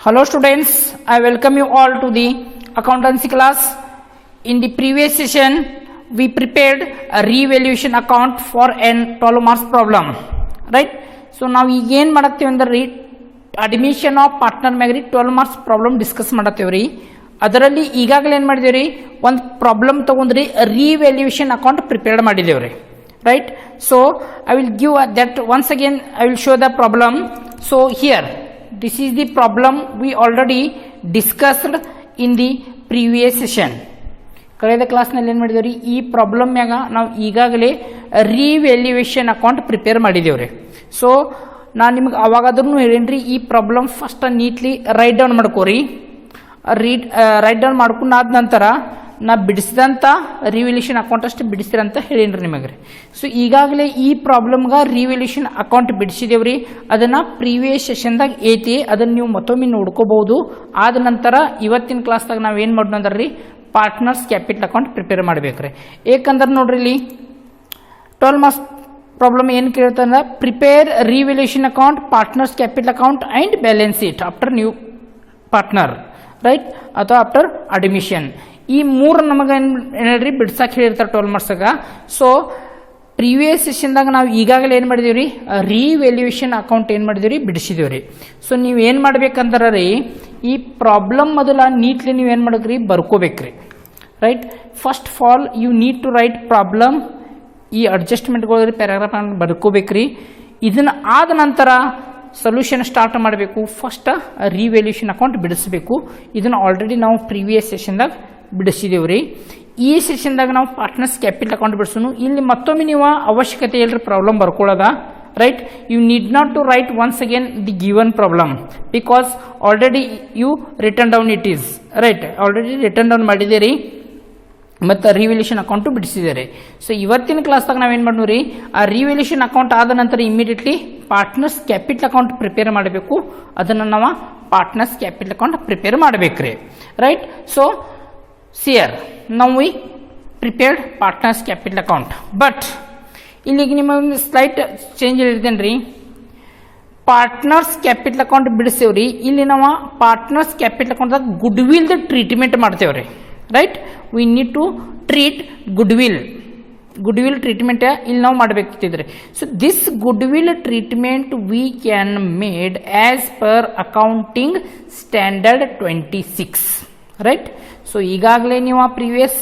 Hello students, I welcome you all to the accountancy class. In the previous session, we prepared a revaluation account for an 12 marks problem, right? So now again ಮಾಡಾಕ್ತೀವಿ ಅಂದ್ರೆ admission of partner ಮ್ಯಾಗ್ರಿ 12 marks problem discuss ಮಾಡಾಕ್ತೀವ್ರಿ. ಅದರಲ್ಲಿ ಈಗಾಗಲೇ ಏನು ಮಾಡಿದೇವ್ರಿ, ಒಂದು problem ತಗೊಂಡ್ರಿ revaluation account prepared ಮಾಡಿದೇವ್ರಿ, right? So I will give that once again. I will show the problem. So here this is the problem we already discussed in the previous session. ಕಳೆದ ಕ್ಲಾಸ್ನಲ್ಲಿ ಏನು ಮಾಡಿದೇವ್ರಿ, ಈ problem ಮ್ಯಾಗ ನಾವು ಈಗಾಗಲೇ revaluation account prepare ಮಾಡಿದೇವ್ರಿ. So ನಾನು ನಿಮ್ಗೆ ಅವಾಗಾದ್ರೂ ಹೇಳೇನ್ರಿ, ಈ problem first neatly write down ಮಾಡ್ಕೋರಿ. ರೈಟ್ ಡೌನ್ ಮಾಡ್ಕೊಂಡಾದ ನಂತರ ನಾ ಬಿಡಿಸಿದಂಥ ರಿವ್ಯಾಲ್ಯೂಯೇಷನ್ ಅಕೌಂಟ್ ಅಷ್ಟು ಬಿಡಿಸಿರಂತ ಹೇಳೇನ್ರಿ ನಿಮಗೆ. ಸೊ ಈಗಾಗಲೇ ಈ ಪ್ರಾಬ್ಲಮ್ಗೆ ರಿವ್ಯಾಲ್ಯೂಯೇಷನ್ ಅಕೌಂಟ್ ಬಿಡಿಸಿದೇವ್ರಿ. ಅದನ್ನು ಪ್ರೀವಿಯಸ್ ಸೆಷನ್ದಾಗ ಐತಿ, ಅದನ್ನು ನೀವು ಮತ್ತೊಮ್ಮೆ ನೋಡ್ಕೋಬಹುದು. ಆದ ನಂತರ ಇವತ್ತಿನ ಕ್ಲಾಸ್ದಾಗ ನಾವೇನು ಮಾಡೋಣ ಅಂದ್ರೆ ಪಾರ್ಟ್ನರ್ಸ್ ಕ್ಯಾಪಿಟಲ್ ಅಕೌಂಟ್ ಪ್ರಿಪೇರ್ ಮಾಡ್ಬೇಕ್ರಿ. ಏಕೆಂದ್ರೆ ನೋಡ್ರಿ, ಇಲ್ಲಿ 12 ಮಾರ್ಕ್ಸ್ ಪ್ರಾಬ್ಲಮ್ ಏನು ಕೇಳ್ತಂದ್ರೆ prepare revaluation account, partners capital account and balance sheet after new partner, right, ಅಥವಾ ಆಫ್ಟರ್ ಅಡ್ಮಿಷನ್. ಈ ಮೂರು ನಮಗೆ ಏನ್ರಿ ಬಿಡ್ಸಕ್ಕೆ ಹೇಳಿರ್ತಾರೆ 12 ಮಾರ್ಕ್ಸಾಗ. ಸೊ ಪ್ರೀವಿಯಸ್ ಸೆಷನ್ದಾಗ ನಾವು ಈಗಾಗಲೇ ಏನು ಮಾಡಿದೀವಿ, ರಿವ್ಯಾಲ್ಯೂಯೇಷನ್ ಅಕೌಂಟ್ ಏನು ಮಾಡಿದೀವಿ, ಬಿಡಿಸಿದೀವ್ರಿ. ಸೊ ನೀವು ಏನು ಮಾಡ್ಬೇಕಂದ್ರೆ ರೀ, ಈ ಪ್ರಾಬ್ಲಮ್ ಮೊದಲ ನೀಟ್ಲಿ ನೀವು ಏನು ಮಾಡಕ್ರಿ, ಬರ್ಕೋಬೇಕ್ರಿ, right. First of all you need to write problem. ಈ ಅಡ್ಜಸ್ಟ್ಮೆಂಟ್ಗಳು ಪ್ಯಾರಾಗ್ರಾಫ್ ಬರ್ಕೋಬೇಕ್ರಿ. ಇದನ್ನ ಆದ ನಂತರ ಸೊಲ್ಯೂಷನ್ ಸ್ಟಾರ್ಟ್ ಮಾಡಬೇಕು. ಫಸ್ಟ್ ರಿವ್ಯಾಲ್ಯೂಯೇಷನ್ ಅಕೌಂಟ್ ಬಿಡಿಸಬೇಕು. ಇದನ್ನು ಆಲ್ರೆಡಿ ನಾವು ಪ್ರೀವಿಯಸ್ ಸೆಷನ್ದಾಗ ಬಿಡಿಸಿದೇವ್ರಿ. ಈ ಸೆಷನ್ದಾಗ ನಾವು ಪಾರ್ಟ್ನರ್ಸ್ ಕ್ಯಾಪಿಟಲ್ ಅಕೌಂಟ್ ಬಿಡಿಸೋನು. ಇಲ್ಲಿ ಮತ್ತೊಮ್ಮೆ ನೀವು ಅವಶ್ಯಕತೆ ಇಲ್ಲರಿ ಪ್ರಾಬ್ಲಮ್ ಬರ್ಕೊಳ್ಳೋದ, right. You need not to write once again the given problem because already you written down it is, right. Already written down ಮಾಡಿದ್ದೀರಿ ಮತ್ತು ರಿವ್ಯಾಲ್ಯೂಯೇಷನ್ ಅಕೌಂಟು ಬಿಡಿಸಿದ್ದಾರೆ. ಸೊ ಇವತ್ತಿನ ಕ್ಲಾಸ್ದಾಗ ನಾವೇನು ಮಾಡೋರಿ, ಆ ರಿವ್ಯಾಲ್ಯೂಯೇಷನ್ ಅಕೌಂಟ್ ಆದ ನಂತರ immediately partners capital account prepare ಮಾಡಬೇಕು. ಅದನ್ನು ನಾವು ಪಾರ್ಟ್ನರ್ಸ್ ಕ್ಯಾಪಿಟಲ್ ಅಕೌಂಟ್ ಪ್ರಿಪೇರ್ ಮಾಡಬೇಕ್ರಿ, ರೈಟ್. ಸೊ ಸಿಯರ್ ನಾವು we prepared partners capital account. But ಇಲ್ಲಿಗೆ ನಿಮಗೆ ಸ್ಲೈಟ್ ಚೇಂಜ್ ಹೇಳಿದ್ದೇನೆ ರೀ. ಪಾರ್ಟ್ನರ್ಸ್ ಕ್ಯಾಪಿಟಲ್ ಅಕೌಂಟ್ ಬಿಡಿಸ್ತೇವ್ರಿ. ಇಲ್ಲಿ ನಾವು ಪಾರ್ಟ್ನರ್ಸ್ ಕ್ಯಾಪಿಟಲ್ ಅಕೌಂಟ್ದಾಗ ಗುಡ್ ವಿಲ್ದ ಟ್ರೀಟ್ಮೆಂಟ್ ಮಾಡ್ತೇವ್ರಿ, right. We need to treat goodwill treatment ಇಲ್ಲಿ ನಾವು ಮಾಡಬೇಕಿದ್ರೆ. So this goodwill treatment we can made as per accounting standard 26, right. So ಈಗಾಗಲೇ ನೀವು ಆ ಪ್ರೀವಿಯಸ್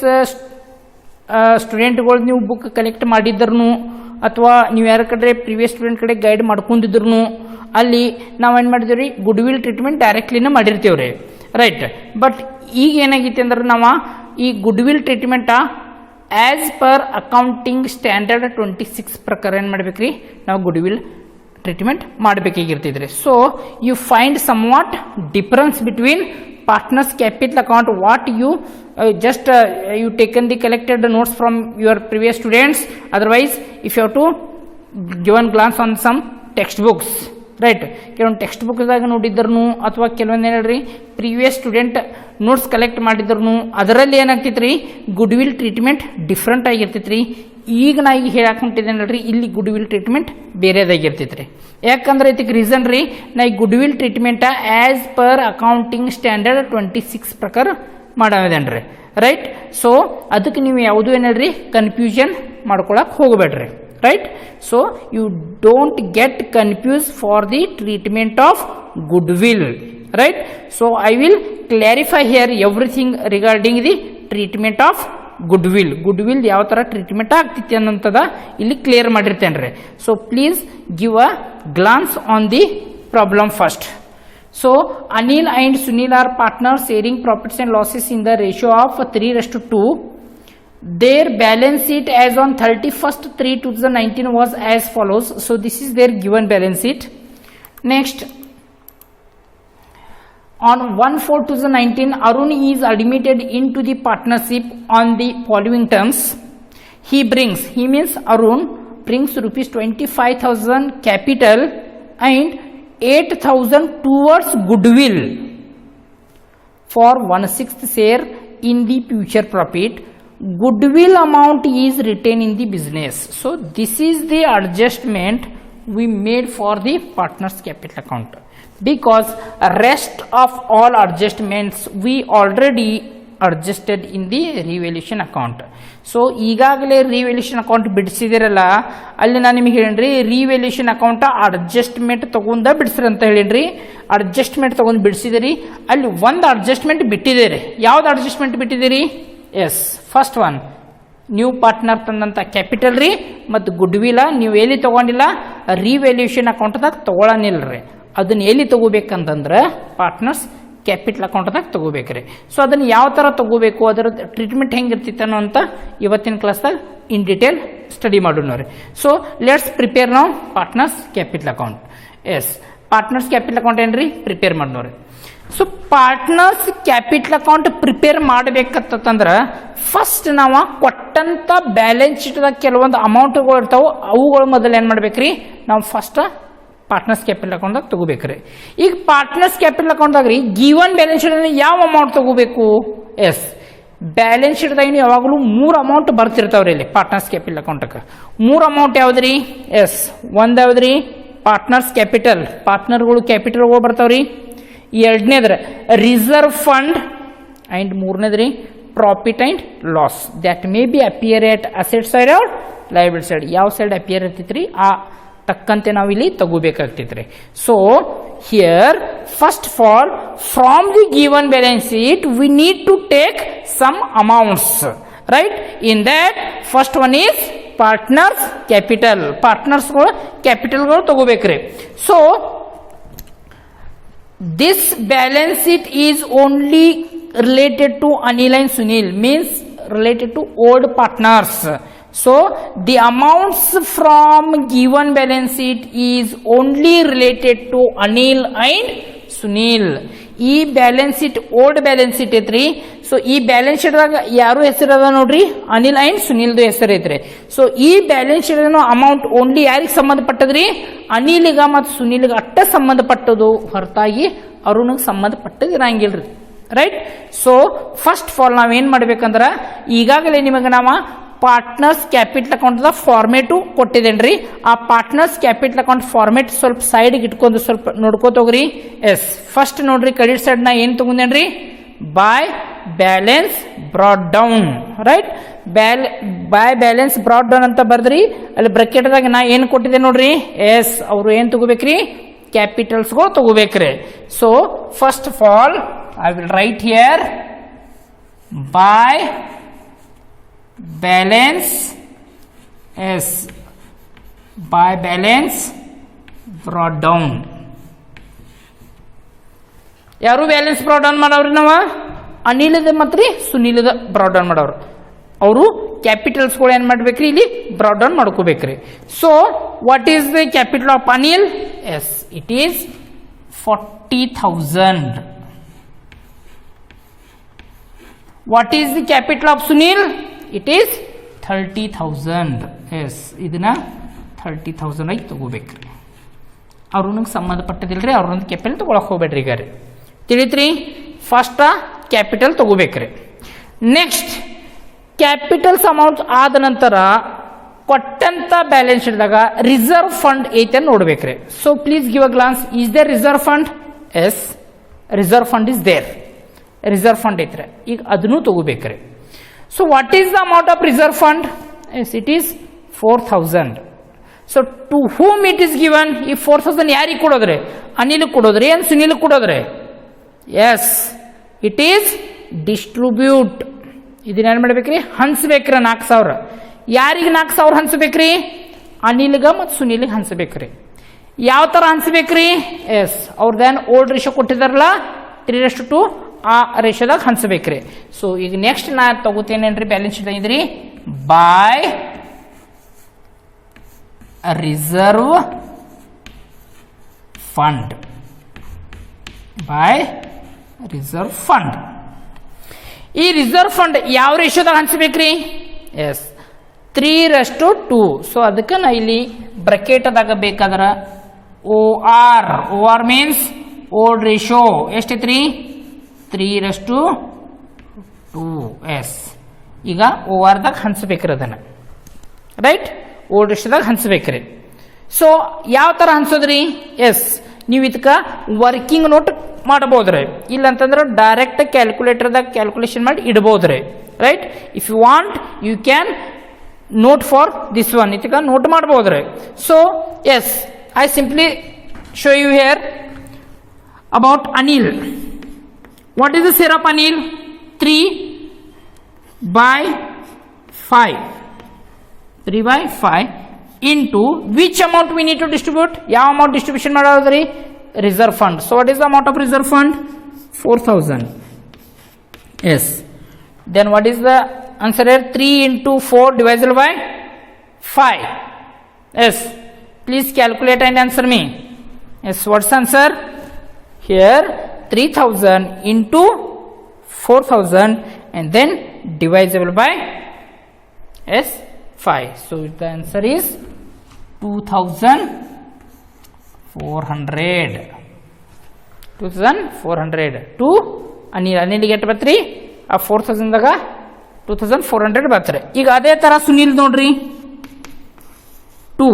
ಸ್ಟೂಡೆಂಟ್ಗಳು ನೀವು ಬುಕ್ ಕಲೆಕ್ಟ್ ಮಾಡಿದ್ರು ಅಥವಾ ನೀವು ಯಾರ ಕಡೆ ಪ್ರೀವಿಯಸ್ ಸ್ಟೂಡೆಂಟ್ ಕಡೆ ಗೈಡ್ ಮಾಡ್ಕೊಂಡಿದ್ರು ಅಲ್ಲಿ ನಾವೇನು ಮಾಡಿದೇವ್ರಿ, ಗುಡ್ ವಿಲ್ ಟ್ರೀಟ್ಮೆಂಟ್ ಡೈರೆಕ್ಟ್ಲಿನ ಮಾಡಿರ್ತೇವ್ರಿ, ರೈಟ್. ಬಟ್ ಈಗ ಏನಾಗೈತಿ ಅಂದ್ರೆ ನಾವು ಈ goodwill treatment as per accounting standard 26 ಪ್ರಕಾರ ಏನು ಮಾಡ್ಬೇಕ್ರಿ, ನಾವು ಗುಡ್ ವಿಲ್ ಟ್ರೀಟ್ಮೆಂಟ್ ಮಾಡಬೇಕಾಗಿರ್ತಿದ್ರಿ. So you find somewhat difference between partners capital account what you you taken the collected notes from your previous students. Otherwise if you have to give a glance on some textbooks, right. ಕೆಲವೊಂದು text ಬುಕ್ದಾಗ ನೋಡಿದ್ರು ಅಥವಾ ಕೆಲವೊಂದು ಏನ್ರಿ previous student notes collect ಮಾಡಿದ್ರು ಅದರಲ್ಲಿ ಏನಾಗ್ತೈತ್ರಿ, good will treatment different ಆಗಿರ್ತೈತ್ರಿ. ಈಗ ನಾ ಈಗ ಹೇಳಕ್ ಹೊಂಟಿದ್ದೇನೆ ನೋಡ್ರಿ, ಇಲ್ಲಿ ಗುಡ್ ವಿಲ್ ಟ್ರೀಟ್ಮೆಂಟ್ ಬೇರೆದಾಗಿರ್ತೈತ್ರಿ. ಯಾಕಂದ್ರೆ ಇದಕ್ಕೆ ರೀಸನ್ ರೀ, ನಾ ಈ goodwill treatment as per accounting standard 26 ಪ್ರಕಾರ ಮಾಡದೇನ್ರಿ, ರೈಟ್. ಸೊ ಅದಕ್ಕೆ ನೀವು ಯಾವುದು ಏನ್ರಿ ಕನ್ಫ್ಯೂಷನ್ ಮಾಡ್ಕೊಳಕ್ ಹೋಗಬೇಡ್ರಿ, right. So you don't get confused for the treatment of goodwill, right. So I will clarify here everything regarding the treatment of goodwill ಯಾವ ತರ treatment ಆಗ್ತಿತ್ತು ಅನ್ನೋಂಥದ ಇಲ್ಲಿ ಕ್ಲಿಯರ್ ಮಾಡಿರ್ತೇನ್ರಿ. So please give a glance on the problem first. So Anil and Sunil are partners sharing profits and losses in the ratio of 3:2. Their balance sheet as on 31/3/2019 was as follows. So this is their given balance sheet. Next, on 1/4/2019 Arun is admitted into the partnership on the following terms. He means Arun brings rupees 25,000 capital and 8,000 towards goodwill for 1/6 share in the future profit. Goodwill amount is retained in the business. So this is the adjustment we made for the partners capital account. because rest of all adjustments we already adjusted in the revaluation account. So ಈಗಾಗಲೇ revaluation account ಬಿಡಿಸಿದಿರಲ್ಲ, ಅಲ್ಲಿ ನಾನು ನಿಮಗೆ ಹೇಳೀನಿ revaluation account adjustment ತಗೊಂಡ ಬಿಡಿಸ್ರಿ ಅಂತ ಹೇಳೀನಿ. Adjustment ತಗೊಂಡು ಬಿಡಿಸಿದಿರಿ, ಅಲ್ಲಿ ಒಂದು adjustment ಬಿಟ್ಟಿದ್ದೀರಿ. ಯಾವ್ದು ಅಡ್ಜಸ್ಟ್ಮೆಂಟ್ ಬಿಟ್ಟಿದ್ದೀರಿ? Yes, first one new partner ತಂದಂಥ ಕ್ಯಾಪಿಟಲ್ ರೀ ಮತ್ತು ಗುಡ್ ವಿಲ್ ನೀವು ಎಲ್ಲಿ ತೊಗೊಂಡಿಲ್ಲ, ರಿವ್ಯಾಲ್ಯೂಷನ್ ಅಕೌಂಟ್ದಾಗ ತೊಗೊಳನಿಲ್ಲ. ಅದನ್ನ ಎಲ್ಲಿ ತಗೋಬೇಕಂತಂದ್ರೆ ಪಾರ್ಟ್ನರ್ಸ್ ಕ್ಯಾಪಿಟಲ್ ಅಕೌಂಟ್ದಾಗ ತಗೋಬೇಕ್ರಿ. ಸೊ ಅದನ್ನು ಯಾವ ಥರ ತಗೋಬೇಕು, ಅದರ ಟ್ರೀಟ್ಮೆಂಟ್ ಹೆಂಗಿರ್ತಿತ್ತನೋ ಅಂತ ಇವತ್ತಿನ ಕ್ಲಾಸ್ದಾಗ ಇನ್ ಡೀಟೇಲ್ ಸ್ಟಡಿ ಮಾಡೋಣ ರೀ. ಸೊ ಲೆಟ್ಸ್ ಪ್ರಿಪೇರ್ ನಾವು partners capital account. Yes, partners capital account ಏನ್ರಿ ಪ್ರಿಪೇರ್ ಮಾಡೋರಿ. So partners capital account prepare ಮಾಡಬೇಕಂತಂದ್ರೆ ಫಸ್ಟ್ ನಾವು ಕೊಟ್ಟಂಥ ಬ್ಯಾಲೆನ್ಸ್ ಶೀಟ್ದಾಗ ಕೆಲವೊಂದು ಅಮೌಂಟ್ಗಳು ಇರ್ತಾವೆ, ಅವುಗಳು ಮೊದಲು ಏನು ಮಾಡ್ಬೇಕ್ರಿ, ನಾವು ಫಸ್ಟ್ ಪಾರ್ಟ್ನರ್ಸ್ ಕ್ಯಾಪಿಟಲ್ ಅಕೌಂಟ್ದಾಗ ತಗೋಬೇಕ್ರಿ. ಈಗ ಪಾರ್ಟ್ನರ್ಸ್ ಕ್ಯಾಪಿಟಲ್ ಅಕೌಂಟ್ದಾಗ ರೀ ಗಿವನ್ ಬ್ಯಾಲೆನ್ಸ್ ಶೀಟ್ ಯಾವ ಅಮೌಂಟ್ ತಗೋಬೇಕು? ಎಸ್, ಬ್ಯಾಲೆನ್ಸ್ ಶೀಟ್ದಾಗ ಯಾವಾಗಲೂ 3 ಅಮೌಂಟ್ ಬರ್ತಿರ್ತಾವ್ರಿ. ಇಲ್ಲಿ ಪಾರ್ಟ್ನರ್ಸ್ ಕ್ಯಾಪಿಟಲ್ ಅಕೌಂಟ್ಗೆ 3 ಅಮೌಂಟ್ ಯಾವ್ದ್ರಿ? ಎಸ್, ಒಂದು ಯಾವ್ದ್ರಿ ಪಾರ್ಟ್ನರ್ಸ್ ಕ್ಯಾಪಿಟಲ್, ಪಾರ್ಟ್ನರ್ಗಳು ಕ್ಯಾಪಿಟಲ್ಗಳು ಬರ್ತಾವ್ರಿ. ಎರಡನೇದ್ರ ರಿಸರ್ವ್ ಫಂಡ್ ಆ್ಯಂಡ್ ಮೂರನೇದ್ರಿ profit and loss that may be appear at asset side or liability side. ಯಾವ ಸೈಡ್ ಅಪಿಯರ್ ಇರ್ತೈತ್ರಿ ಆ ತಕ್ಕಂತೆ ನಾವು ಇಲ್ಲಿ ತಗೋಬೇಕಾಗ್ತೈತ್ರಿ. So here first of all from the given balance sheet we need to take some amounts, right? In that first one is partners capital. ಪಾರ್ಟ್ನರ್ಸ್ಗಳು ಕ್ಯಾಪಿಟಲ್ಗಳು ತಗೋಬೇಕ್ರಿ. So this balance sheet is only related to Anil and Sunil, means related to old partners. So the amounts from given balance sheet is only related to Anil and Sunil. ಈ balance sheet old balance sheet ಐತ್ರಿ. So ಈ balance ಶೀಟ್ದಾಗ ಯಾರು ಹೆಸರದ ನೋಡ್ರಿ, Anil and ಸುನಿಲ್ದು ಹೆಸರು ಐತ್ರಿ. So ಈ balance sheet amount only ಯಾರಿಗೆ ಸಂಬಂಧಪಟ್ಟದ್ರಿ? ಅನಿಲ್ಗ ಮತ್ತು ಸುನಿಲ್ಗೆ ಅಟ್ಟ ಸಂಬಂಧಪಟ್ಟದು, ಹೊರತಾಗಿ ಅರುಣಿಗೆ ಸಂಬಂಧಪಟ್ಟದ್ದು ಇರಂಗಿಲ್ರಿ, right? So first of all ನಾವೇನು ಮಾಡ್ಬೇಕಂದ್ರೆ ಈಗಾಗಲೇ ನಿಮಗೆ ನಾವು ಪಾರ್ಟ್ನರ್ಸ್ ಕ್ಯಾಪಿಟಲ್ ಅಕೌಂಟ್ದ ಫಾರ್ಮೇಟು ಕೊಟ್ಟಿದ್ದೇನ್ರಿ. ಆ ಪಾರ್ಟ್ನರ್ಸ್ ಕ್ಯಾಪಿಟಲ್ ಅಕೌಂಟ್ ಫಾರ್ಮೇಟ್ ಸ್ವಲ್ಪ ಸೈಡ್ಗೆ ಇಟ್ಕೊಂಡು ಸ್ವಲ್ಪ ನೋಡ್ಕೋತೋಗ್ರಿ. ಎಸ್, ಫಸ್ಟ್ ನೋಡ್ರಿ ಕ್ರೆಡಿಟ್ ಸೈಡ್ ನಾ ಏನು ತಗೊಂಡೇನ್ರಿ, by balance brought down, right? By balance brought down ಅಂತ ಬರ್ದ್ರಿ. ಅಲ್ಲಿ ಬ್ರಾಕೆಟ್ದಾಗ ನಾ ಏನು ಕೊಟ್ಟಿದ್ದೆ ನೋಡ್ರಿ. ಎಸ್, ಅವರು ಏನು ತಗೋಬೇಕ್ರಿ, ಕ್ಯಾಪಿಟಲ್ಸ್ಗಳು ತಗೋಬೇಕ್ರಿ. So first of all I will write here by balance, yes, by balance brought down. ಯಾರು ಬ್ಯಾಲೆನ್ಸ್ ಬ್ರಾಡ್ ಡೌನ್ ಮಾಡವ್ರಿ? ನಾವು ಅನಿಲದ ಮತ್ತು ಸುನಿಲದ ಬ್ರಾಡ್ ಡೌನ್ ಮಾಡವ್ರು. ಅವರು ಕ್ಯಾಪಿಟಲ್ಸ್ಗಳು ಏನು ಮಾಡ್ಬೇಕ್ರಿ, ಇಲ್ಲಿ ಬ್ರಾಡ್ ಡೌನ್ ಮಾಡ್ಕೋಬೇಕ್ರಿ. So what is the capital of Anil? Yes, it is 40,000. What is the capital of Sunil? It is 30,000. Yes, ಇದನ್ನ 30,000 ಆಗಿ ತಗೋಬೇಕ್ರಿ. ಅವ್ರನಿಗೆ ಸಂಬಂಧಪಟ್ಟದಿಲ್ರಿ, ಅವ್ರೊಂದು ಕ್ಯಾಪಿಟಲ್ ತಗೊಳಕ್ ಹೋಗ್ಬೇಡ್ರಿ. ಈಗ ರೀ ತಿಳಿತ್ರಿ, ಫಸ್ಟ್ ಕ್ಯಾಪಿಟಲ್ ತಗೋಬೇಕ್ರಿ. ನೆಕ್ಸ್ಟ್ ಕ್ಯಾಪಿಟಲ್ಸ್ ಅಮೌಂಟ್ ಆದ ನಂತರ ಕೊಟ್ಟಂತ ಬ್ಯಾಲೆನ್ಸ್ ಶೀಟ್ದಾಗ ರಿಸರ್ವ್ ಫಂಡ್ ಐತೆ ನೋಡ್ಬೇಕ್ರಿ. So please give a glance. Is there reserve fund? Yes, reserve fund is there. Reserve fund ಐತ್ರಿ. ಈಗ ಅದನ್ನು ತಗೋಬೇಕ್ರಿ. So what is the amount of reserve fund? Yes, it is 4,000. So to whom it is given? ಈ 4,000 ಯಾರಿಗೆ ಕೊಡೋದ್ರಿ? ಅನಿಲ್ ಕೊಡೋದ್ರಿ ಏನು ಸುನಿಲ್ ಕೊಡೋದ್ರಿ? Yes, it is distribute. ಇದನ್ನೇನು ಮಾಡ್ಬೇಕ್ರಿ? ಹಂಚ್ಬೇಕ್ರಿ 4,000. ಯಾರಿಗೆ 4,000 ಹಂಚ್ಬೇಕ್ರಿ? ಅನಿಲ್ಗ ಮತ್ತು ಸುನಿಲ್ಗೆ ಹಂಚ್ಬೇಕ್ರಿ. ಯಾವ ಥರ ಹಂಚ್ಬೇಕ್ರಿ? ಎಸ್, ಅವ್ರದ್ದೇನು ಓಲ್ಡ್ ರೇಷೋ ಕೊಟ್ಟಿದಾರಲ್ಲ 3:2 ಆ ರೇಷೋದಾಗ ಹಂಚ್ಬೇಕ್ರಿ. ಸೊ ಈಗ ನೆಕ್ಸ್ಟ್ ನಾ ತಗೋತೇನೇನ್ರಿ ಬ್ಯಾಲೆನ್ಸ್ ಶೀಟ್ ಇದ್ರಿ by reserve fund. By reserve fund. ಈ ರಿಸರ್ವ್ ಫಂಡ್ ಯಾವ ರೇಷೋದಾಗ ಹಂಚ್ಬೇಕ್ರಿ? ಎಸ್, 3:2. ಸೊ ಅದಕ್ಕೆ ನಾ ಇಲ್ಲಿ ಬ್ರಕೆಟ್ದಾಗ ಬೇಕಾದ್ರೆ OR ಮೀನ್ಸ್ ಓಲ್ಡ್ ರೇಷೋ ಎಷ್ಟೈತ್ರಿ? 3:2. ಎಸ್, ಈಗ ORದಾಗ ಹಂಚ್ಬೇಕ್ರಿ ಅದನ್ನು, ರೈಟ್? ಓಲ್ಡ್ ರೇಷೋದಾಗ ಹಂಚ್ಬೇಕ್ರಿ. ಸೊ ಯಾವ ಥರ ಹಂಚೋದ್ರಿ? ಎಸ್, ನೀವು ಇದಕ್ಕೆ ವರ್ಕಿಂಗ್ ನೋಟ್ ಮಾಡ್ಬೋದ್ರಿ, ಇಲ್ಲಂತಂದ್ರೆ ಡೈರೆಕ್ಟ್ ಕ್ಯಾಲ್ಕುಲೇಟರ್ದಾಗ ಕ್ಯಾಲ್ಕುಲೇಷನ್ ಮಾಡಿ ಇಡ್ಬೋದ್ರಿ. Right, if you want you can note for this one, ಇದಕ್ಕೆ ನೋಟ್ ಮಾಡ್ಬೋದ್ರಿ. So yes, I simply show you here about Anil. What is the share of Anil? 3/5. 3/5 into which amount we need to distribute? ಯಾವ amount distribution ಮಾಡೋದ್ರಿ? Reserve fund. So what is the amount of reserve fund? 4,000. Yes. Then what is the answer here? 3 into 4 divided by 5. Yes. Please calculate and answer me. Yes. What's the answer? Here 3,000 into 4,000 and then divisible by 5. So the answer is 2,400. 2,400 to Anil get by 3 ಆ 4,000 ದಾಗ 2,400 ಬರ್ತಾರೆ. ಈಗ ಅದೇ ತರ ಸುನಿಲ್ ನೋಡ್ರಿ, 2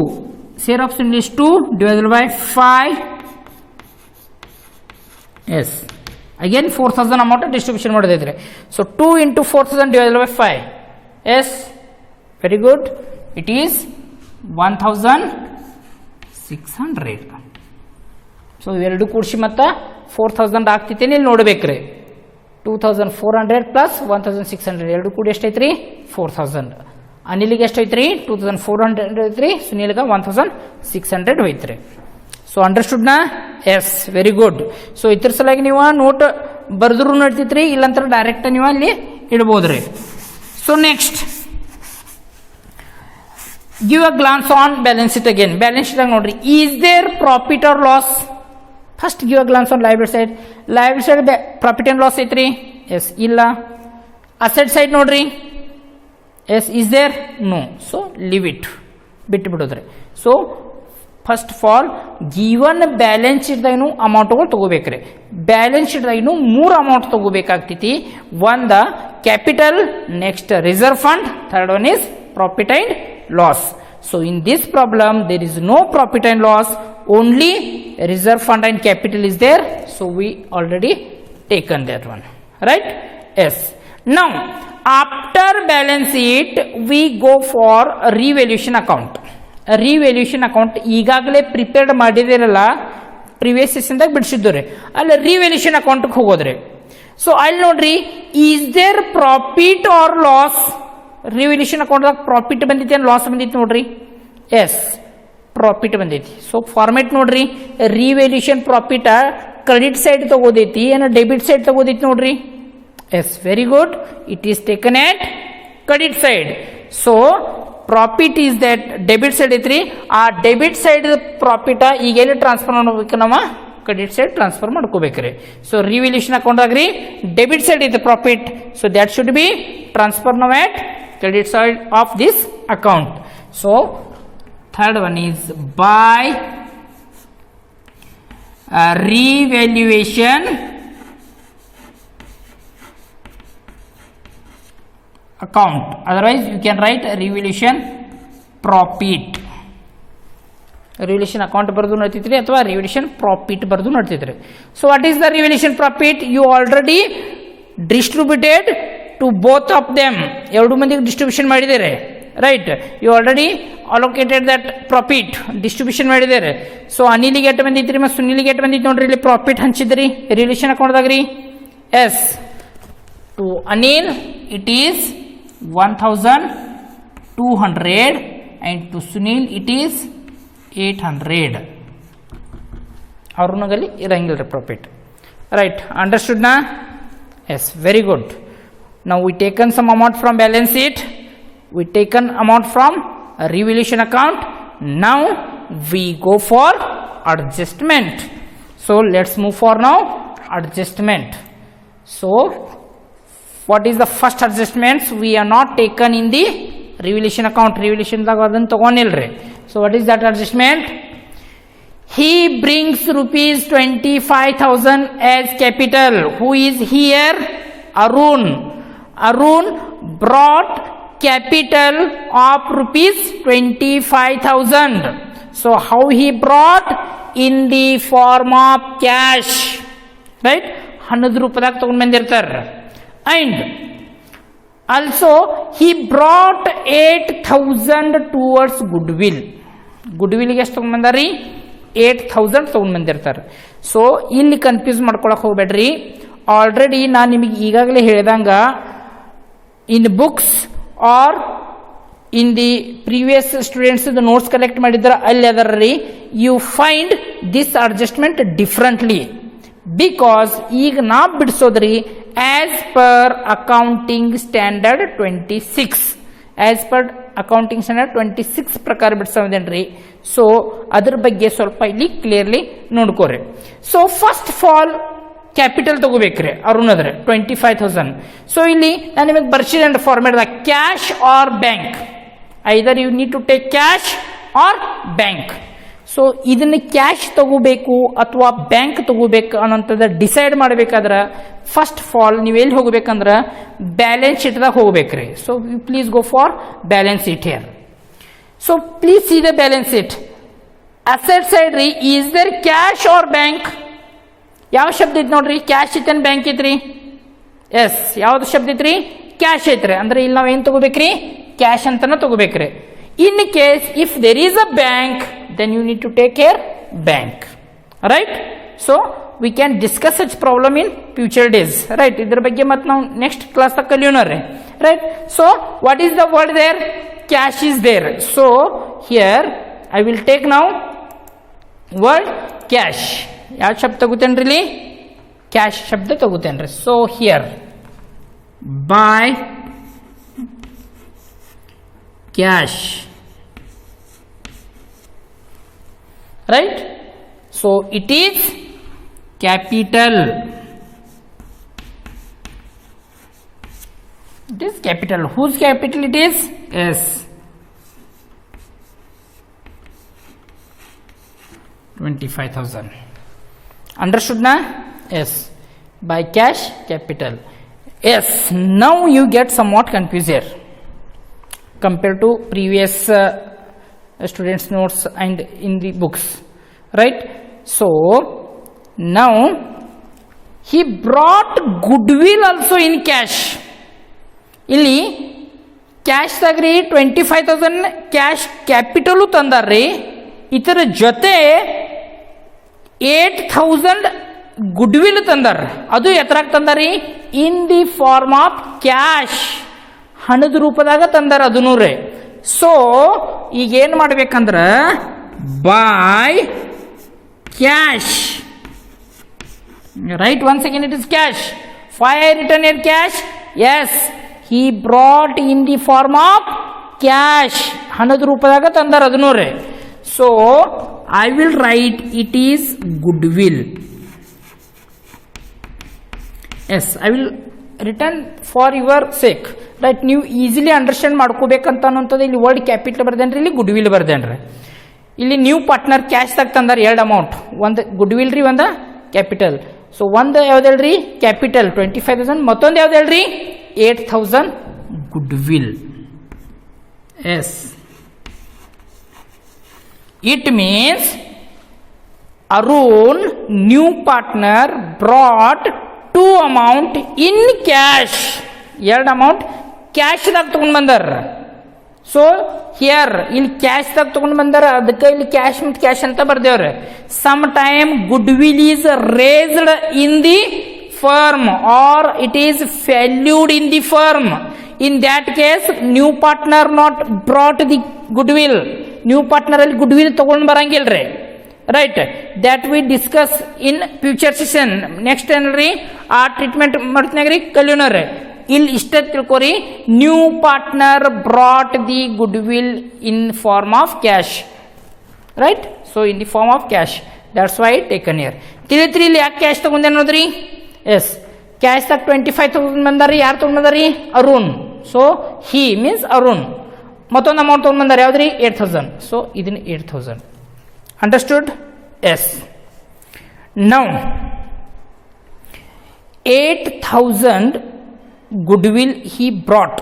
share of Sunil is 2 divided by 5. Yes, again 4,000 amount distribution ಮಾಡಿದ್ರೆ. So 2 into 4,000 divided by 5. Yes, very good. It is 1,600. So ಇವೆರಡು ಕೂಡಿಸಿ ಮತ್ತೆ 4,000 ಆಗ್ತೈತೆ ಇಲ್ಲಿ ನೋಡ್ಬೇಕ್ರಿ. 2,400 plus 1,600 ಎರಡು ಕೂಡಿ ಎಷ್ಟೈತ್ರಿ? 4,000. ಅನಿಲಿಗೆ ಎಷ್ಟೈತ್ರಿ? 2,400 ಐತ್ರಿ, ಸುನಿಲ್ಗೆ 1,600 ಹೋಯ್ತ್ರಿ. ಸೊ ಅಂಡರ್ಸ್ಟುಡ್ ನಾ? Yes, very good. ಸೊ ಇದ್ರ ಸಲಾಗಿ ನೀವು ನೋಟ್ ಬರೆದ್ರು ನಡ್ತೈತ್ರಿ, ಇಲ್ಲಂತರ ಡೈರೆಕ್ಟ್ ನೀವು ಅಲ್ಲಿ ಇಡ್ಬೋದ್ರಿ. So next give a glance on balance sheet again. Balance sheet ಆಗಿ ನೋಡ್ರಿ, is there profit or loss? First give a glance on liability side. Liability side profit and loss ಐತ್ರಿ? ಎಸ್, ಇಲ್ಲ. Asset side ನೋಡ್ರಿ, yes, is there? No. So leave it, ಬಿಟ್ಟು ಬಿಡೋದ್ರಿ. So first of all given balance ಶೀಟ್ದಾಗಿನೂ ಅಮೌಂಟ್ಗಳು ತಗೋಬೇಕ್ರಿ. Balance ಶೀಟ್ದಾಗಿನೂ 3 amount ತಗೋಬೇಕಾಗ್ತೈತಿ. ಒಂದ capital, next reserve fund, third one is profit and loss. So in this problem there is no profit and loss, only reserve fund and capital is there. So we already taken that one, right? Yes. Now after balance sheet we go for revaluation account. Revaluation account ಈಗಾಗಲೇ prepared ಮಾಡಿದಿರಲ್ಲ, previous ಸೆಷನ್ದಾಗ ಬಿಡಿಸಿದ್ರಿ, ಅಲ್ಲಿ revaluation ಅಕೌಂಟ್ಗೆ ಹೋಗೋದ್ರಿ. So ಅಲ್ಲಿ ನೋಡ್ರಿ, is there profit or loss? Revaluation ಅಕೌಂಟ್ದಾಗ ಪ್ರಾಫಿಟ್ ಬಂದೈತಿ ಏನು ಲಾಸ್ ಬಂದೈತಿ ನೋಡ್ರಿ? ಎಸ್, ಪ್ರಾಫಿಟ್ ಬಂದೈತಿ. ಸೊ ಫಾರ್ಮೆಟ್ ನೋಡ್ರಿ, ರಿವ್ಯಾಲ್ಯೂಷನ್ ಪ್ರಾಫಿಟ್ ಕ್ರೆಡಿಟ್ ಸೈಡ್ ತಗೋದೈತಿ ಏನೋ ಡೆಬಿಟ್ ಸೈಡ್ ತಗೋದೈತಿ ನೋಡ್ರಿ? Yes, very good. It is taken at credit side. So profit is that debit side ಐತ್ರಿ, ಆ ಡೆಬಿಟ್ ಸೈಡ್ ಪ್ರಾಫಿಟ್ ಈಗ ಎಲ್ಲಿ ಟ್ರಾನ್ಸ್ಫರ್ ಮಾಡ್ಬೇಕು? ನಾವು ಕ್ರೆಡಿಟ್ ಸೈಡ್ ಟ್ರಾನ್ಸ್ಫರ್ ಮಾಡ್ಕೋಬೇಕ್ರಿ. ಸೊ ರಿವ್ಯಾಲ್ಯೂಷನ್ ಅಕೌಂಟ್ ಆಗ್ರಿ ಡೆಬಿಟ್ ಸೈಡ್ ಐತೆ profit, so that should be transfer now at credit side of this account. So third one is by revaluation account, otherwise you can write revaluation profit. revaluation account ಬರ್ದು ನಡ್ತಿದ್ರಿ ಅಥವಾ revaluation profit ಬರ್ದು ನಡ್ತಿದ್ರಿ. So what is the revaluation profit? You already distributed to both of them, ಎರಡು ಮಂದಿಗೆ distribution ಮಾಡಿದ್ದೀರಿ, right? You already allocated that profit, distribution ಮಾಡಿದ್ದಾರೆ. So ಅನಿಲಿಗೆ ಎಷ್ಟು ಬಂದಿತ್ತು ಮತ್ತು ಸುನಿಲಿಗೆ ಎಷ್ಟು ಬಂದಿತ್ತು ನೋಡ್ರಿ, ಇಲ್ಲಿ ಪ್ರಾಫಿಟ್ ಹಂಚಿದ್ರಿ ರಿಲೇಷನ್ ಅಕೌಂಟ್ದಾಗ್ರಿ. Yes, to Anil it is 1,200 and to Sunil it is 800. ಅವ್ರನಾಗಲ್ಲಿ ಇರಂಗಿಲ್ಲ ರೀ ಪ್ರಾಫಿಟ್, ರೈಟ್? ಅಂಡರ್ಸ್ಟುಡ್ ನಾ? Yes, very good. ನಾವು we taken some amount from balance sheet, we taken amount from a revaluation account. Now we go for adjustment. So let's move for now adjustment. So what is the first adjustments? We are not taken in the revaluation account. Revaluation ದಾಗ ಅದನ್ನ ತಗೊಂಡಿಲ್ರಿ. So what is that adjustment? He brings rupees 25,000 as capital. Who is here? Arun. Arun brought capital of rupees 25,000. So how he brought? in the form of cash, right? ಹಣದ ರೂಪದಾಗ ತಗೊಂಡು ಬಂದಿರ್ತಾರ. And also he brought 8,000 towards goodwill. goodwill ಗೆ ಎಷ್ಟು ತಗೊಂಡು ಬಂದಾರಿ? 8,000 ತಗೊಂಡು ಬಂದಿರ್ತಾರೆ. So ಇಲ್ಲಿ confuse ಮಾಡ್ಕೊಳಕ್ ಹೋಗ್ಬೇಡ್ರಿ. ಆಲ್ರೆಡಿ ನಾನು ನಿಮಗೆ ಈಗಾಗಲೇ ಹೇಳಿದಂಗ in books or in the previous students notes collect ಮಾಡಿದ್ರ ಅಲ್ಲಿ ಅದರ್ರಿ you find this adjustment differently. Because ಈಗ ನಾ ಬಿಡಿಸೋದ್ರಿ as per accounting standard 26 as per accounting standard 26 ಪ್ರಕಾರ ಬಿಡಿಸೋದೇನ್ರಿ. ಸೊ ಅದ್ರ ಬಗ್ಗೆ ಸ್ವಲ್ಪ ಇಲ್ಲಿ ಕ್ಲಿಯರ್ಲಿ ನೋಡ್ಕೋರಿ. So first of all capital ತಗೋಬೇಕ್ರಿ ಅರುಣ್ ಅದ್ರೆ 25,000. ಸೊ ಇಲ್ಲಿ ನಾನು ನಿಮಗೆ ಬರ್ಸಿದೆ format cash or bank, either you need to take cash or bank. So ಇದನ್ನ ಕ್ಯಾಶ್ ತಗೋಬೇಕು ಅಥವಾ ಬ್ಯಾಂಕ್ ತಗೋಬೇಕು ಅನ್ನೋಂಥದ್ದು ಡಿಸೈಡ್ ಮಾಡಬೇಕಾದ್ರೆ ಫಸ್ಟ್ ಆಫ್ ಆಲ್ ನೀವು ಎಲ್ಲಿ ಹೋಗ್ಬೇಕಂದ್ರೆ ಬ್ಯಾಲೆನ್ಸ್ ಶೀಟ್ದಾಗ ಹೋಗ್ಬೇಕ್ರಿ. So you please go for balance sheet here. So please see the balance sheet. Asset side ರೀ is there cash or bank? ಯಾವ ಶಬ್ದ ಐತಿ ನೋಡ್ರಿ, ಕ್ಯಾಶ್ ಐತನ್ ಬ್ಯಾಂಕ್ ಐತ್ರಿ? ಎಸ್, ಯಾವ್ದು ಶಬ್ದ ಐತ್ರಿ? ಕ್ಯಾಶ್ ಐತ್ರಿ. ಅಂದ್ರೆ ಇಲ್ಲಿ ನಾವ್ ಏನ್ ತಗೋಬೇಕ್ರಿ? ಕ್ಯಾಶ್ ಅಂತಾನೆ ತಗೋಬೇಕ್ರಿ. In case if there is a bank then you need to take care bank, right? So we can discuss such problem in future days, right? idra bagge mat now next class tak kaliyonare, right? So what is the word there? Cash is there. So here I will take now word cash. ಯಾವ ಶಬ್ದ ತಗೋತೇನ್ರಿ? Cash ಶಬ್ದ ತಗೋತೇನ್ರಿ. So here buy cash, right? So it is capital. It is capital. Whose capital it is? Yes, 25,000. Understood na? Yes, by cash capital. Yes, now you get somewhat confused here compared to previous students notes and in the books, right? So now he brought goodwill also in cash. ಇಲ್ಲಿ cash ತಗ್ರಿ 25,000 cash capital ತಂದಾರ್ರಿ. ಇದರ ಜೊತೆ 8,000 goodwill ತಂದಾರ. ಅದು ಎತ್ತರಾಗ ತಂದಾರಿ? In the form of cash, ಹಣದ ರೂಪದಾಗ ತಂದಾರ ಅದನ್ನೂ ರೀ. ಸೊ ಈಗ ಏನ್ ಮಾಡ್ಬೇಕಂದ್ರ by cash, right? once again it is cash. Why I written here cash? Yes, he brought in the form of cash, ಹಣದ ರೂಪದಾಗ ತಂದಾರ ಅದನ್ನೂ ರೀ. So I will write it is goodwill. Yes, I will written for your sake, right? ನೀವು easily understand ಮಾಡ್ಕೋಬೇಕಂತ ಅನ್ನೋಂಥದ್ದು ಇಲ್ಲಿ word capital ಬರ್ದೇನ್ರಿ, ಇಲ್ಲಿ goodwill ಬರ್ದೇನ್ರಿ. ಇಲ್ಲಿ ನ್ಯೂ ಪಾರ್ಟ್ನರ್ ಕ್ಯಾಶ್ ದಾಗ ತಂದಾರ ಎರಡು ಅಮೌಂಟ್, ಒಂದು ಗುಡ್ವಿಲ್ ರೀ, ಒಂದು ಕ್ಯಾಪಿಟಲ್. ಸೊ ಒಂದು ಯಾವ್ದು ಹೇಳ್ರಿ? ಕ್ಯಾಪಿಟಲ್ 25,000, ಮತ್ತೊಂದು ಯಾವ್ದು ಹೇಳ್ರಿ? 8,000 goodwill. Yes, it means Arun, new partner, brought two amount in cash. ಎರಡು ಅಮೌಂಟ್ ಕ್ಯಾಶ್ ದಾಗ ತಗೊಂಡ್ ಬಂದಾರ. ಸೊ ಹಿಯರ್ ಇಲ್ಲಿ ಕ್ಯಾಶ್ ದಾಗ ತಗೊಂಡ್ ಬಂದಾರ, ಅದಕ್ಕೆ ಇಲ್ಲಿ ಕ್ಯಾಶ್ ಮತ್ತು ಕ್ಯಾಶ್ ಅಂತ ಬರ್ದೇವ್ರಿ. Some time goodwill is raised in the firm or it is valued in the firm. In that case new partner not brought the goodwill. New partner ಅಲ್ಲಿ goodwill ತಗೊಂಡ್ ಬರಂಗಿಲ್ರಿ, right? That we discuss in future session. Next ಏನ್ರಿ ಆ treatment ಮಾಡ್ತೀನಾಗ್ರಿ ಕಲಿಯೋನವ್ರಿ. ಇಲ್ಲಿ ಇಷ್ಟ ತಿಳ್ಕೊರಿ, new partner brought the goodwill in form of cash, right? So in the form of cash, that's why taken here. ತಿಳಿತ್ರಿ ಇಲ್ಲಿ ಯಾಕೆ ಕ್ಯಾಶ್ ತಗೊಂಡೆ ಅನ್ನೋದ್ರಿ? ಎಸ್, ಕ್ಯಾಶ್ ದಾಗ 25,000 ಬಂದಾರಿ. ಯಾರು ತಗೊಂಡ್ ಬಂದಾರಿ? Arun. So he means Arun. ಮತ್ತೊಂದು ಅಮೌಂಟ್ ತಗೊಂಡ್ ಬಂದಾರ, ಯಾವ್ದ್ರಿ? 8,000. ಸೊ ಇದನ್ನ 8,000. Understood? Yes. Now 8,000 goodwill he brought.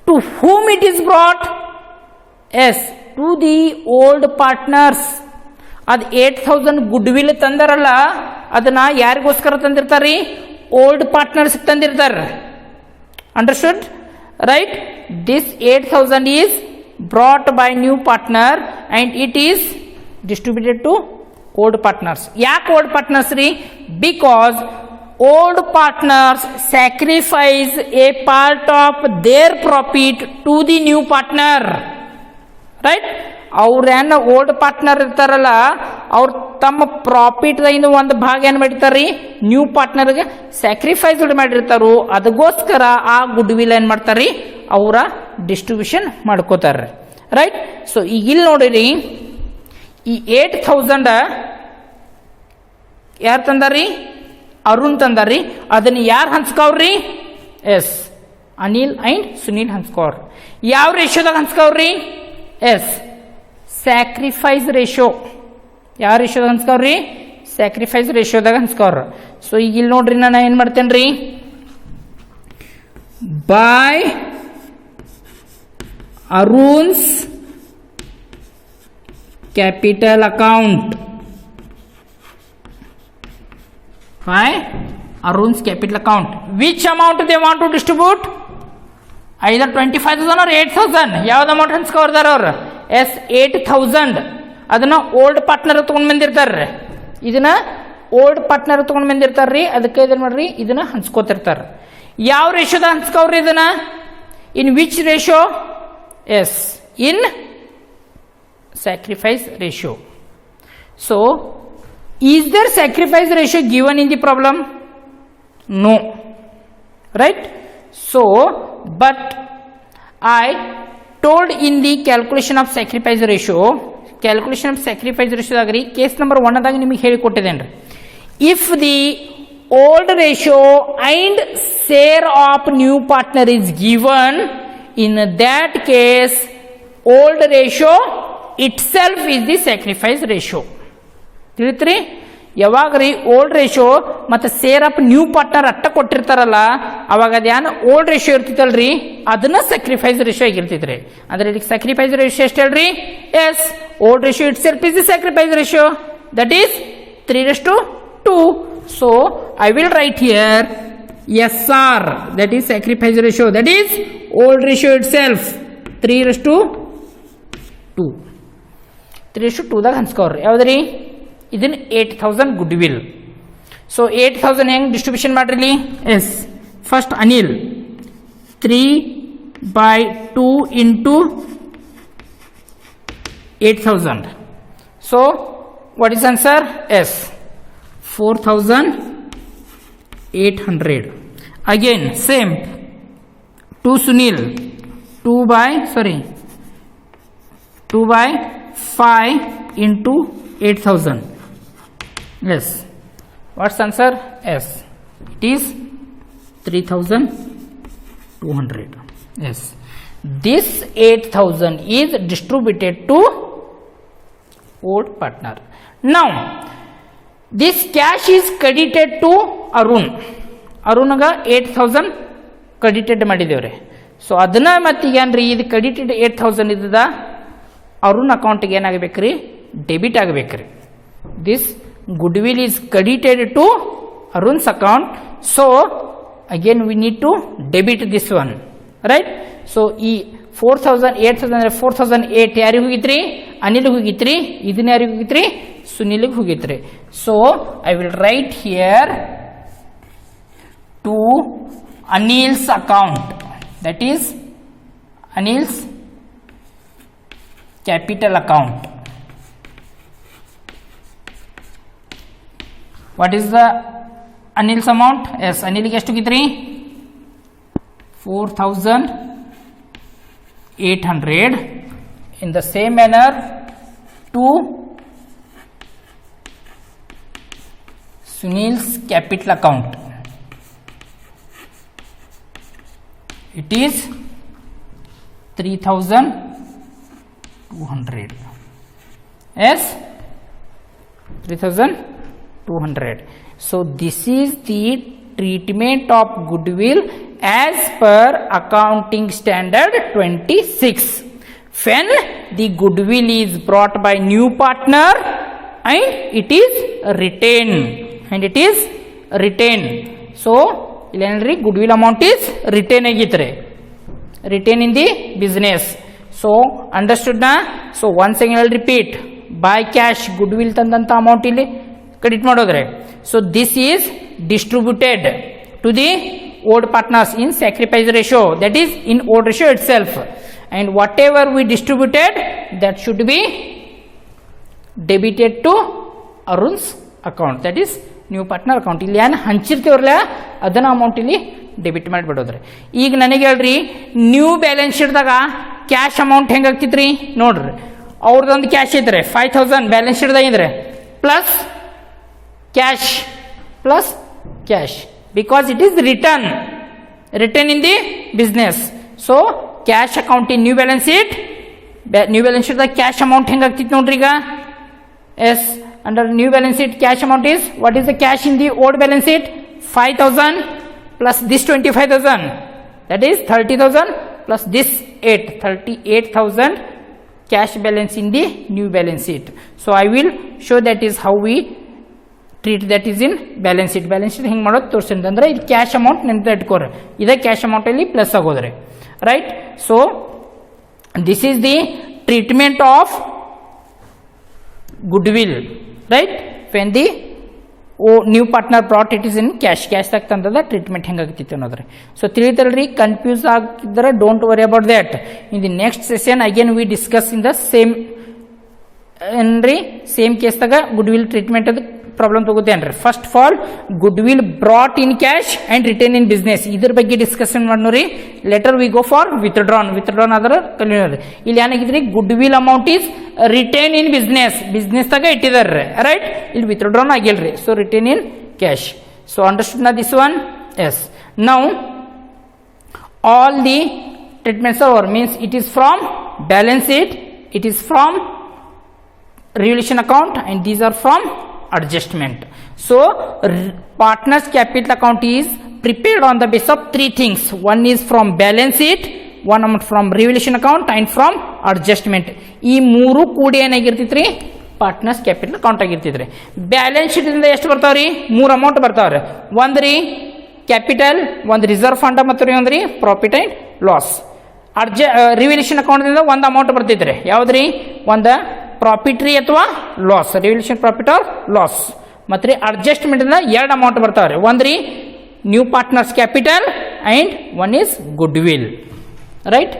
To whom it is brought? Yes, to the old partners. ಅದು 8000 ಗುಡ್ ವಿಲ್ ತಂದಾರಲ್ಲ ಅದನ್ನ ಯಾರಿಗೋಸ್ಕರ ತಂದಿರ್ತಾರ್ರಿ? ಓಲ್ಡ್ ಪಾರ್ಟ್ನರ್ಸ್ ತಂದಿರ್ತಾರೆ. Understood right? This 8000 is brought by new partner and it is distributed to old partners. ಯಾಕೆ old partners ರೀ? Because old partners sacrifice a part of their profit to the new partner. Right? ಅವ್ರೇನು old partner ಇರ್ತಾರಲ್ಲ ಅವ್ರು ತಮ್ಮ profit ಇಂದ ಒಂದು ಭಾಗ ಏನು ಮಾಡಿರ್ತಾರ್ರಿ ನ್ಯೂ ಪಾರ್ಟ್ನರ್ಗೆ ಸ್ಯಾಕ್ರಿಫೈಸ್ ಮಾಡಿರ್ತಾರೋ ಅದಕ್ಕೋಸ್ಕರ ಆ ಗುಡ್ ವಿಲ್ ಏನು ಮಾಡ್ತಾರ್ರಿ ಅವರ ಡಿಸ್ಟ್ರಿಬ್ಯೂಷನ್ ಮಾಡ್ಕೋತಾರೆ. ರೈಟ್? ಸೊ ಈಗ ಇಲ್ಲಿ ನೋಡಿರಿ ಈ 8000 ಯಾರು ತಂದಾರ್ರಿ? ಅರುಣ್ ತಂದಾರ್ರಿ. ಅದನ್ನ ಯಾರು ಹಂಚ್ಕವ್ರಿ? ಎಸ್, ಅನಿಲ್ ಅಂಡ್ ಸುನೀಲ್ ಹಂಚ್ಕವ್ರ. ಯಾವ ರೇಷಿಯೋದಾಗ ಹಂಚ್ಕವ್ರಿ? Yes, sacrifice ratio. ಯಾವ ರೇಷಿಯೋದಾಗ ಹಂಚ್ಕವ್ರಿ? ಸ್ಯಾಕ್ರಿಫೈಸ್ ರೇಷಿಯೋದಾಗ ಹಂಚ್ಕವ್ರ. ಸೊ ಈಗ ಇಲ್ಲಿ ನೋಡ್ರಿ ನಾನು ಏನು ಮಾಡ್ತೇನೆ ರೀ, by Arun's capital account. By Arun's capital account. Which amount they want to distribute? Either 25,000 or 8,000. ಯಾವ್ದು ಅಮೌಂಟ್ ಹಂಚ್ಕೊರ್ದಾರ ಅವ್ರು? ಎಸ್, 8,000. ಅದನ್ನ ಓಲ್ಡ್ ಪಾರ್ಟ್ನರ್ ತಗೊಂಡ್ ಬಂದಿರ್ತಾರ್ರಿ. ಇದನ್ನ ಓಲ್ಡ್ ಪಾರ್ಟ್ನರ್ ತಗೊಂಡ್ ಬಂದಿರ್ತಾರ್ರಿ. ಅದಕ್ಕೆ ಇದನ್ನ ಮಾಡ್ರಿ ಇದನ್ನ ಹಂಚ್ಕೋತಿರ್ತಾರ. ಯಾವ ರೇಷಿಯೋದಾಗ ಹಂಚ್ಕವ್ರಿ ಇದನ್ನ? In which ratio? Yes, in sacrifice ratio. So, is there sacrifice ratio given in the problem? No. Right? So, but I told in the calculation of sacrifice ratio agri case number 1 adag nimage heli kottidene. If the old ratio and share of new partner is given, in that case old ratio itself is the sacrifice ratio. ತಿಳಿತ್ರಿ? ಯಾವಾಗ್ರಿ old ratio ಮತ್ತು ಸೇರ್ up new partner ಅಟ್ಟ ಕೊಟ್ಟಿರ್ತಾರಲ್ಲ ಅವಾಗ ಅದೇನು old ratio ಇರ್ತಿತ್ತಲ್ರಿ ಅದನ್ನ sacrifice ratio ಆಗಿರ್ತಿದ್ರಿ. ಅಂದ್ರೆ ಇದಕ್ಕೆ ಸ್ಯಾಕ್ರಿಫೈಸ್ ರೇಷಿಯೋ ಎಷ್ಟು ಹೇಳ್ರಿ? Yes, old ratio itself is the sacrifice ratio, that is 3:2. So I will write here SR, that is sacrifice ratio, that is old ratio itself 3:2. 3:2 ದಾಗ ಹಂಚ್ಕೋರಿ. ಯಾವ್ದ್ರಿ? ಇದನ್ನ 8,000 good will. So 8,000 ಹೆಂಗ್ distribution ಮಾಡ್ರಿ? Yes, first Anil 3/2 into 8,000. So what is answer? Yes, 4,800. Again same to Sunil 2/5 into 8,000. Yes, what's answer? Yes, it is 3,200. Yes, this 8,000 is distributed to old partner. Now this cash is credited to Arun. ಅರುಣ್ಗ 8,000 credited ಮಾಡಿದೇವ್ರಿ. So ಅದನ್ನ ಮತ್ತೀಗೇನ್ರಿ ಇದು credited 8,000 ಇದ್ದದ ಅರುಣ್ ಅಕೌಂಟ್ಗೆ ಏನಾಗಬೇಕ್ರಿ? Debit ಆಗಬೇಕ್ರಿ. This goodwill is credited to Arun's account. So again we need to debit this one. Right? So ಈ 4,000 8,000 ಅಂದರೆ 4,008 ಯಾರಿಗೆ ಹೋಗಿತ್ರಿ? ಅನಿಲ್ಗೆ ಹೋಗಿತ್ರಿ. ಇದನ್ನ ಯಾರಿಗೆ ಹೋಗಿತ್ರಿ? ಸುನಿಲ್ಗೆ ಹೋಗಿತ್ರಿ. So I will write here to Anil's account, that is Anil's capital account. What is the Anil's amount? Yes, Anilಗೆ ಎಷ್ಟು ಹೋಗಿತ್ರಿ? 4,800. In the same manner to Sunil's capital account, it is 3,200. Yes, 3,200. So this is the treatment of goodwill as per accounting standard 26. When the goodwill is brought by new partner and it is retained. So illenri goodwill amount is retain agitre, retain in the business. So understood na? So once again I'll repeat, by cash goodwill tandanta amount illi credit madodre. So this is distributed to the old partners in sacrifice ratio, that is in old ratio itself, and whatever we distributed that should be debited to Arun's account, that is new partner account. ಇಲ್ಲಿ ಏನು ಹಂಚಿರ್ತೀವ್ರಲ್ಲ ಅದನ್ನ amount ಇಲ್ಲಿ debit ಮಾಡಿಬಿಡೋದ್ರಿ. ಈಗ ನನಗೆ ಹೇಳ್ರಿ, new balance ಶೀಟ್ದಾಗ cash amount ಹೆಂಗಾಗ್ತಿತ್ರಿ ನೋಡ್ರಿ. ಅವ್ರದ್ದೊಂದು cash ಐತ್ರಿ 5000 ಬ್ಯಾಲೆನ್ಸ್ ಶೀಟ್ದಾಗ ಇದ್ರೆ plus cash because it is written in the business. So cash account in new balance sheet the cash amount hengagtittu nodri iga. Yes, under new balance sheet cash amount is, what is the cash in the old balance sheet? 5000 plus this 25000, that is 30000 plus this 38000 cash balance in the new balance sheet. So I will show that is how we treat that is in balance sheet. Balance sheet ಹಿಂಗೆ ಮಾಡೋದು ತೋರಿಸಿದ ಅಂದ್ರೆ ಇದು cash amount ನೆನಪು ಇಟ್ಕೋರಿ, ಇದೇ cash amount ಅಲ್ಲಿ plus ಆಗೋದ್ರಿ, right. So this is the treatment of goodwill, right. When the new partner brought it is in cash ತಂದದ ಟ್ರೀಟ್ಮೆಂಟ್ ಹೆಂಗಾಗ್ತಿತ್ತು ಅನ್ನೋದ್ರಿ. ಸೊ ತಿಳಿತಲ್ರಿ, ಕನ್ಫ್ಯೂಸ್ ಆಗಿದ್ರೆ don't worry about that. In the next session again we discuss in the same ಏನ್ರಿ, same ಕೇಸ್ದಾಗ goodwill treatment ಅದು problem ತಗೋತೇನ್ರಿ. First of all goodwill brought in cash and retain in business, ಇದ್ರ ಬಗ್ಗೆ discussion ಮಾಡೋರಿ. Later we go for withdrawn ಆದ್ರೆ ಕಲಿಯೋರಿ. ಇಲ್ಲಿ ಏನಾಗಿದ್ರಿ, goodwill amount is retain in business ತಾಗ ಇಟ್ಟಿದಾರ್ರಿ, ರೈಟ್. ಇಲ್ಲಿ ವಿತ್ಡ್ರಾನ್ ಆಗಿಲ್ರಿ, so retain in cash. So understood ನಾ this one? Yes. Now all the treatments are means it is from balance sheet, it is from revaluation account, and these are from adjustment. So partners capital account is prepared on the basis of three things. One is from balance sheet, one amount from revaluation account, and from adjustment. ಈ ಮೂರು ಕೂಡಿ ಏನಾಗಿರ್ತೈತ್ರಿ, partners capital account ಆಗಿರ್ತೈತ್ರಿ. Balance sheet ಇಂದ ಎಷ್ಟು ಬರ್ತಾವ್ರಿ, ಮೂರು amount ಬರ್ತಾವ್ರಿ. ಒಂದ್ರಿ ಕ್ಯಾಪಿಟಲ್, ಒಂದು ರಿಸರ್ವ್ ಫಂಡ್, ಮತ್ತು ಒಂದ್ರಿ profit and loss. Revaluation account ದಿಂದ ಒಂದು ಅಮೌಂಟ್ ಬರ್ತೈತ್ರಿ, ಯಾವ್ದ್ರಿ, ಒಂದು ಪ್ರಾಫಿಟ್ ರೀ ಅಥವಾ loss, revaluation profit or loss. ಮತ್ತು ಅಡ್ಜಸ್ಟ್ಮೆಂಟ್ ಇಂದ ಎರಡು ಅಮೌಂಟ್ ಬರ್ತಾವ್ರಿ, ಒಂದ್ರಿ new partners capital and one is goodwill, right.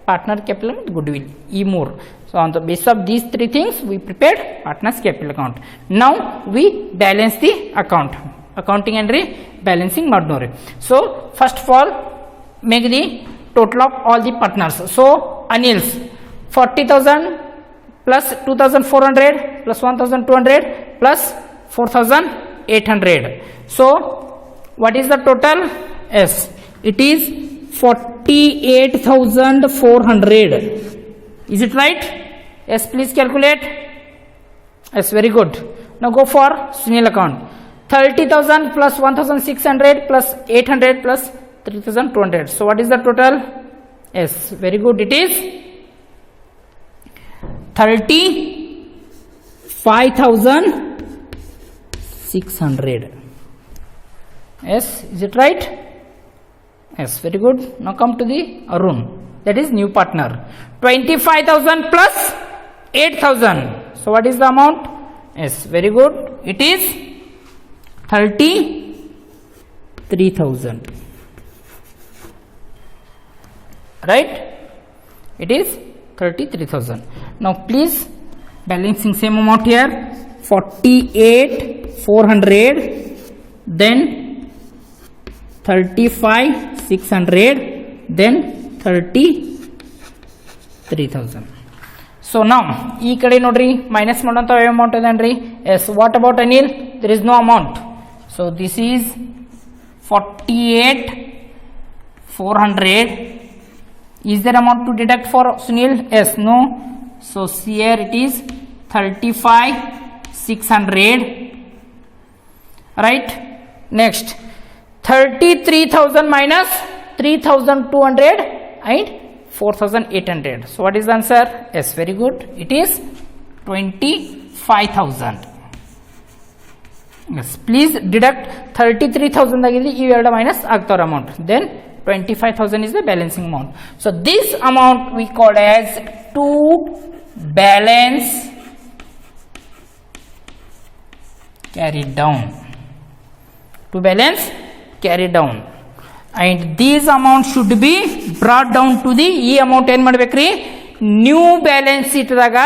Partner capital and goodwill, ಈ ಮೂರು. So on the base of these three things we prepared partners capital account. Now we balance the account, accounting ಏನ್ರಿ balancing ಮಾಡ್ನೋರಿ. So first of all make the total of all the partners. So Anil's 40,000 plus 2,400 plus 1,200 plus 4,800. So what is the total? Yes, it is 48,400. Is it right? Yes, please calculate. Yes, very good. Now go for Sunil account. 30,000 plus 1,600 plus 800 plus 3,200. So what is the total? Yes, very good. It is 35,600. Yes, is it right? Yes, very good. Now come to the Arun, that is new partner. 25,000 plus 8,000. So what is the amount? Yes, very good. It is 33,000. Right? It is 33,000. Now please balancing same amount here, 48,400, then 35,600, then 33,000. So now ಈ ಕಡೆ ನೋಡ್ರಿ minus ಮಾಡೋಂಥ amount ಅದೇನ್ರಿ. Yes, what about Anil? there is no amount. So this is 48,400. Is there amount to deduct for Sunil? Yes, no. So here it is 35,600, right? Next 33,000 minus 3,200 and 4,800. So what is the answer? Yes, very good. It is 25,000. Yes, please deduct 33,000 ಆಗಿದೆ ಇವೆರಡು minus ಆಗ್ತಾರ amount then 25,000 is the balancing amount. So this amount we call as to balance carried down, to balance carried down, and these amount should be brought down to the ಈ amount ಏನು ಮಾಡಬೇಕ್ರಿ new balance sheet ದಾಗ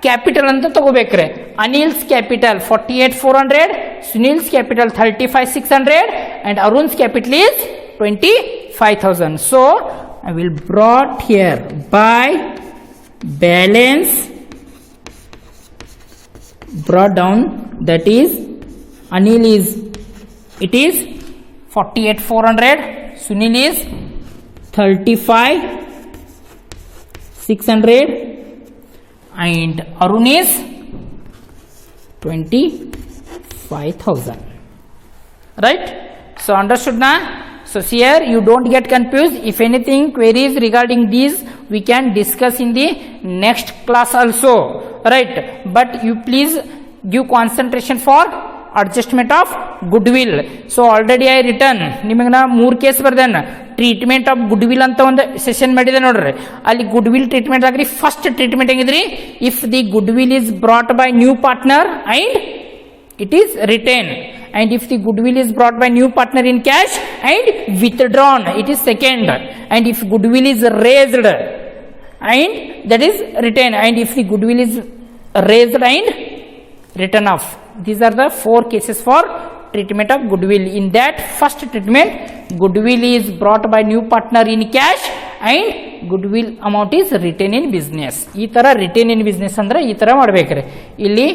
capital ಅಂತ ತಗೋಬೇಕ್ರಿ. ಅನಿಲ್ಸ್ capital 48,400, ಸುನಿಲ್ಸ್ capital 35,600 and Arun's capital is 25,000. So I will brought here by balance brought down, that is Anil is it is 48,400, Sunil is 35,600 and Arun is 25,000. Right? So understood na? So here you don't get confused. If anything queries regarding these we can discuss in the next class also, right? But you please give concentration for adjustment of goodwill. So already I written ನಿಮಗೆ ನಾ 3 case ಬರ್ದೇನ treatment of goodwill ಅಂತ ಒಂದು session ಮಾಡಿದೆ ನೋಡ್ರಿ. ಅಲ್ಲಿ ಗುಡ್ವಿಲ್ ಟ್ರೀಟ್ಮೆಂಟ್ ಆಗ್ರಿ ಫಸ್ಟ್ ಟ್ರೀಟ್ಮೆಂಟ್ ಹೆಂಗಿದ್ರಿ if the goodwill is brought by new partner and it is retained, and if the goodwill is brought by new partner in cash and withdrawn it is second, and if goodwill is raised and that is retained, and if the goodwill is raised and written off. These are the 4 cases for treatment of goodwill. In that first treatment goodwill is brought by new partner in cash and goodwill amount is retained in business. ಈ ತರ retain in business ಅಂದ್ರೆ ಈ ತರ ಮಾಡಬೇಕ್ರಿ. ಇಲ್ಲಿ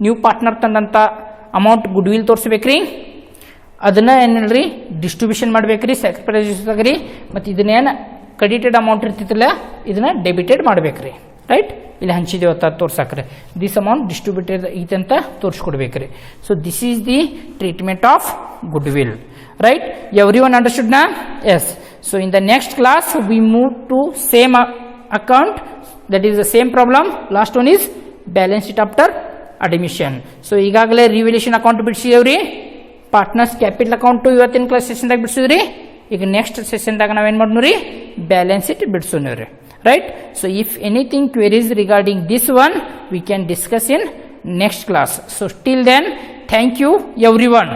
new partner ತಂದಂತ amount goodwill ತೋರಿಸ್ಬೇಕ್ರಿ, ಅದನ್ನ ಏನಿಲ್ರಿ distribution ಮಾಡ್ಬೇಕ್ರಿ ಸೆಕ್ರೆಟರಿ, ಮತ್ತು ಇದನ್ನೇನು ಕ್ರೆಡಿಟೆಡ್ ಅಮೌಂಟ್ ಇರ್ತಿತ್ತಲ್ಲ ಇದನ್ನ ಡೆಬಿಟೆಡ್ ಮಾಡ್ಬೇಕ್ರಿ. ರೈಟ್, ಇಲ್ಲಿ ಹಂಚಿದೇವ ತೋರ್ಸಾಕ್ರಿ ದಿಸ್ ಅಮೌಂಟ್ ಡಿಸ್ಟ್ರಿಬ್ಯೂಟೆಡ್ ಐತೆ ಅಂತ ತೋರಿಸ್ಕೊಡ್ಬೇಕ್ರಿ. So this is the treatment of goodwill. Right, everyone understood ನಾ? Yes. So in the next class we move to same account, that is the same problem. Last one is balance sheet after admission. So ಈಗಾಗಲೇ revaluation account ಬಿಡಿಸಿದೇವ್ರಿ, partners capital account ಇವತ್ತಿನ class ಸೆಷನ್ದಾಗ ಬಿಡಿಸಿದ್ರಿ. ಈಗ next ಸೆಷನ್ದಾಗ ನಾವೇನು ಮಾಡೋಣ balance sheet ಬಿಡಿಸೋಣ. Right? So if anything queries regarding this one we can discuss in next class. So till then, thank you everyone.